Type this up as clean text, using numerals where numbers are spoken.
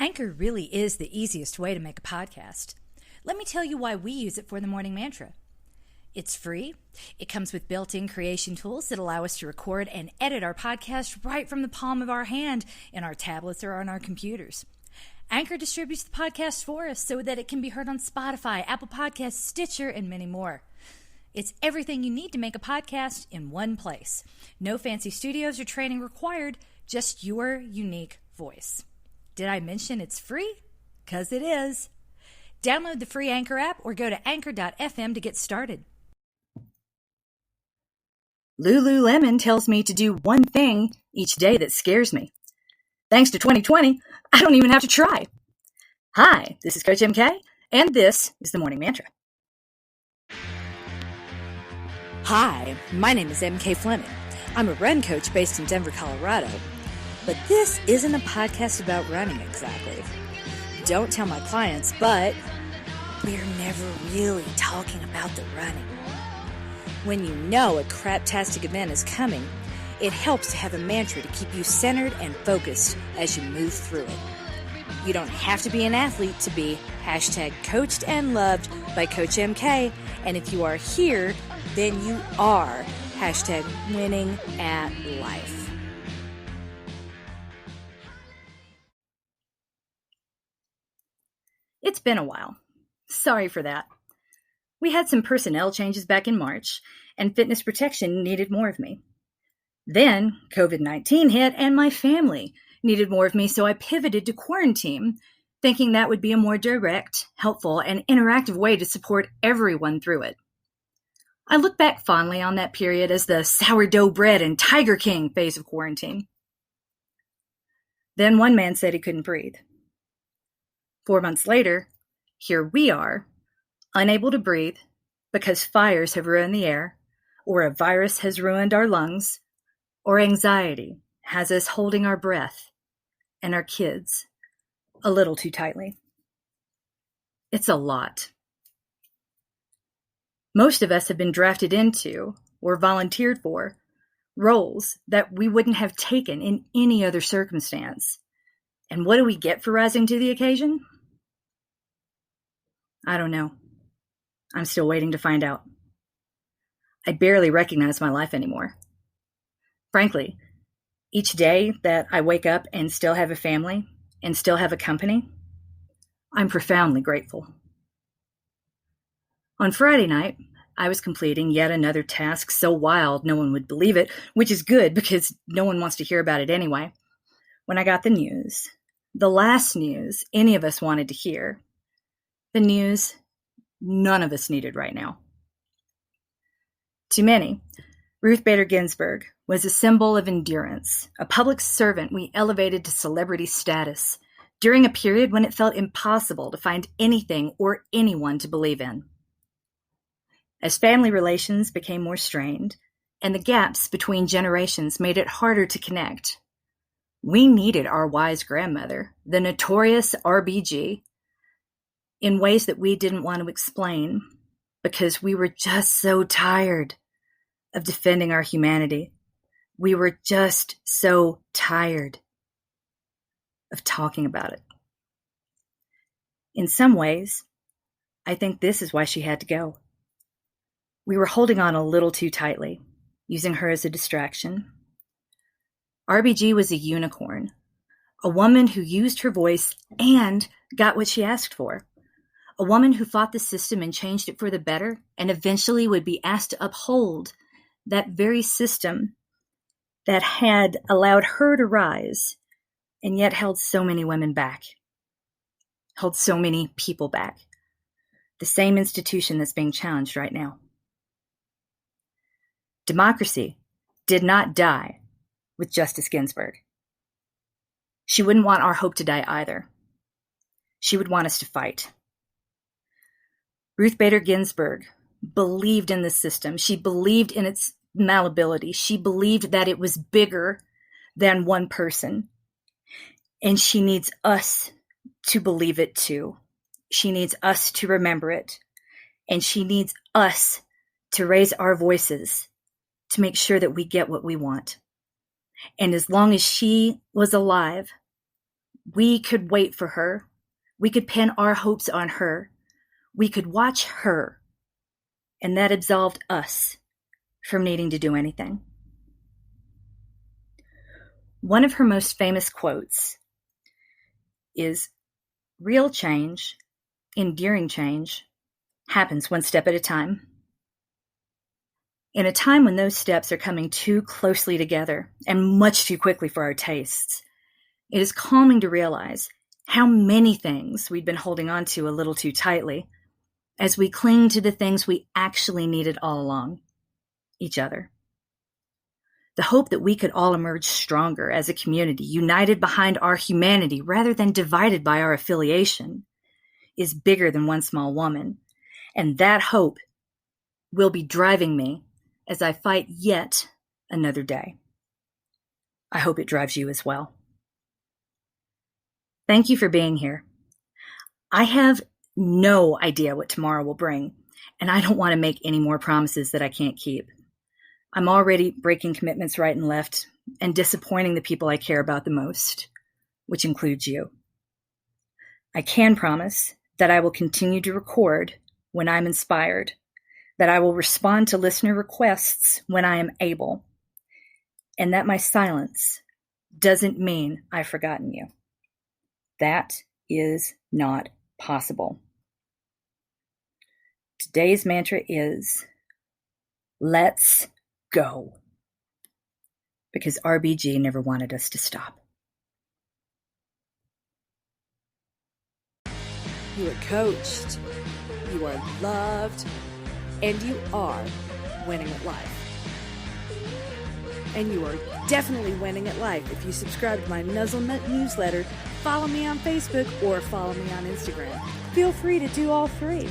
Anchor really is the easiest way to make a podcast. Let me tell you why we use it for the morning mantra. It's free. It comes with built-in creation tools that allow us to record and edit our podcast right from the palm of our hand in our tablets or on our computers. Anchor distributes the podcast for us so that it can be heard on Spotify, Apple Podcasts, Stitcher, and many more. It's everything you need to make a podcast in one place. No fancy studios or training required, just your unique voice. Did I mention it's free? 'Cause it is. Download the free Anchor app or go to anchor.fm to get started. Lululemon tells me to do one thing each day that scares me. Thanks to 2020, I don't even have to try. Hi, this is Coach MK, and this is the Morning Mantra. Hi, my name is MK Fleming. I'm a run coach based in Denver, Colorado. But this isn't a podcast about running exactly. Don't tell my clients, but we're never really talking about the running. When you know a craptastic event is coming, it helps to have a mantra to keep you centered and focused as you move through it. You don't have to be an athlete to be #coached and loved by Coach MK. And if you are here, then you are #winning at life. It's been a while. Sorry for that. We had some personnel changes back in March, and fitness protection needed more of me. Then COVID-19 hit, and my family needed more of me, so I pivoted to quarantine, thinking that would be a more direct, helpful, and interactive way to support everyone through it. I look back fondly on that period as the sourdough bread and Tiger King phase of quarantine. Then one man said he couldn't breathe. 4 months later, here we are, unable to breathe because fires have ruined the air, or a virus has ruined our lungs, or anxiety has us holding our breath and our kids a little too tightly. It's a lot. Most of us have been drafted into, or volunteered for, roles that we wouldn't have taken in any other circumstance. And what do we get for rising to the occasion? I don't know. I'm still waiting to find out. I barely recognize my life anymore. Frankly, each day that I wake up and still have a family and still have a company, I'm profoundly grateful. On Friday night, I was completing yet another task so wild no one would believe it, which is good because no one wants to hear about it anyway, when I got the news, the last news any of us wanted to hear, the news none of us needed right now. To many, Ruth Bader Ginsberg was a symbol of endurance, a public servant we elevated to celebrity status during a period when it felt impossible to find anything or anyone to believe in. As family relations became more strained and the gaps between generations made it harder to connect, we needed our wise grandmother, the Notorious RBG, in ways that we didn't want to explain because we were just so tired of defending our humanity. We were just so tired of talking about it. In some ways, I think this is why she had to go. We were holding on a little too tightly, using her as a distraction. RBG was a unicorn, a woman who used her voice and got what she asked for. A woman who fought the system and changed it for the better and eventually would be asked to uphold that very system that had allowed her to rise and yet held so many women back, held so many people back. The same institution that's being challenged right now. Democracy did not die with Justice Ginsburg. She wouldn't want our hope to die either. She would want us to fight. Ruth Bader Ginsberg believed in the system. She believed in its malleability. She believed that it was bigger than one person. And she needs us to believe it too. She needs us to remember it. And she needs us to raise our voices to make sure that we get what we want. And as long as she was alive, We could wait for her. We could pin our hopes on her. We could watch her. And that absolved us from needing to do anything. One of her most famous quotes is, "Real change, enduring change, happens one step at a time." In a time when those steps are coming too closely together and much too quickly for our tastes, it is calming to realize how many things we'd been holding on to a little too tightly as we cling to the things we actually needed all along, each other. The hope that we could all emerge stronger as a community, united behind our humanity rather than divided by our affiliation, is bigger than one small woman. And that hope will be driving me as I fight yet another day. I hope it drives you as well. Thank you for being here. I have no idea what tomorrow will bring, and I don't want to make any more promises that I can't keep. I'm already breaking commitments right and left and disappointing the people I care about the most, which includes you. I can promise that I will continue to record when I'm inspired, that I will respond to listener requests when I am able, and that my silence doesn't mean I've forgotten you. That is not possible. Today's mantra is, let's go. Because RBG never wanted us to stop. You are coached, you are loved, and you are winning at life. And you are definitely winning at life if you subscribe to my Nuzzlenut newsletter, follow me on Facebook, or follow me on Instagram. Feel free to do all three.